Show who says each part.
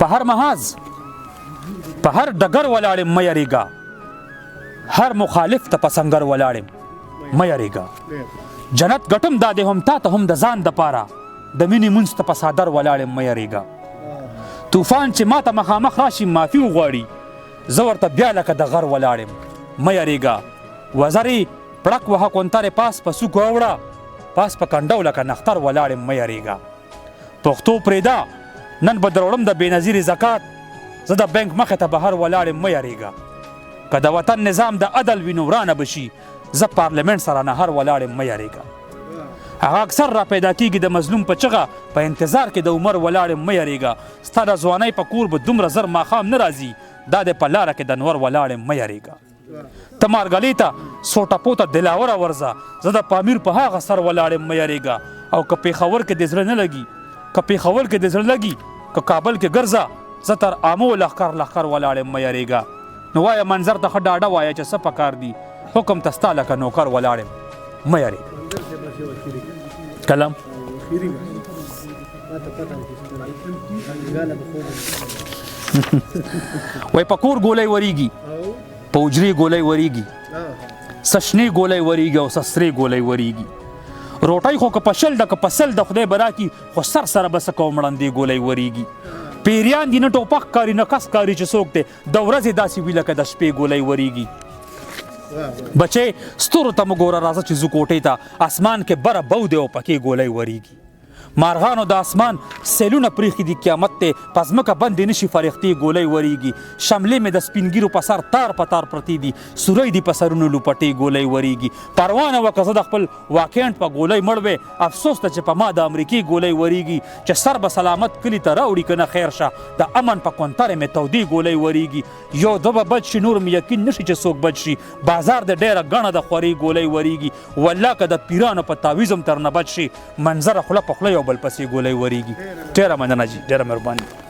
Speaker 1: په هر محاذ په هر ډګر ولاړم مه یریږه هر مخالف ته په سنګر ولاړم مه یریږه جنت ګټم دا دی هم تا ته هم د ځان دپاره د مینې مونځ ته په څادر ولاړم مه یریږه طوفان چې ما ته مخامخ راشي معافي وغواړي زه ورته بیا لکه د غر ولاړم مه یریږه وزرې پړک وهه کونترې پاس په سوک واوړه پاس په کنډو لکه نختر ولاړم مه یریږه پښتو پرېږده نن به دروړم د بېنظیرې زکات زه د بینک مخې ته بهر ولاړم مه یریږه که د وطن نظام د عدل وي نو ورانه به شي زه پارلمنټ سره نهر ولاړم مه یریږه هغه اکثر را پیدا کېږي د مظلوم په چغه په انتظار کې د عمر ولاړم مه یریږه ستا د ځوانۍ په کور به دومره زر ماښام نه راځي دا د په لاره کې د نور ولاړم مه یریږه ته مارګلۍ ته سوټپو ته دلاوره ورځه زه د پامیر په هغه سر ولاړم مه یریږه او که پېښور کې د زړه نه لګي که پېښور کې د زړه لګي که کابل کې ګرځه زه تر آمو لښکر ولاړم مه یریږه نو وایه منظر ته ښه ډاډه وایه چې څه پکار دي حکم ته ستا لکه نوکر ولاړم مه یریږه کلم وای په کور ګولۍ وریږي په حجرې ګولۍ وریږي څه شنې ګولۍ وریږي او څه سرې ګولۍ وریږي روټۍ خو که په شل ده که په سل د خدای به راکړي خو سر سره به څه کوم ړندې ګولۍ وریږي پیریان دي نه ټوپک کاري نه کس کاري چې څوک دی د ورځې داسې وي لکه د شپې ګولۍ وریږي بچې ستورو ته مو ګوره راځه چې زو کوټې ته اسمان کې بره بو دی او پکې ګولۍ وریږي مارغانو د اسمان سیلونه پریښي دي قیامت دی په ځمکه بندې نشي فرښتې ګولۍ وریږي شملې مې د سپینګیرو په سر تار په تار پرتې دي سوری دي په سرونو لوپټې ګولۍ وریږي پروانه وه که زه د خپل واکینټ په ګولۍ مړ وې افسوس ته چې په ما د امریکې ګولۍ وریږي چې سر به سلامت کلي ته راوړي که نه خیر شه د امن په کونترې مې تودې ګولۍ وریږي یو دوه به بد شي نور مې یقین نشي چې څوک بد شي بازار د ډېره ګڼه د خورې ګولۍ وریږي والله که د پیرانو په تعویض هم تر نه بد شي منظره خوله په خوله یو بل پسې ګولۍ وریږي ډېره مننه جي ډېره مهرباني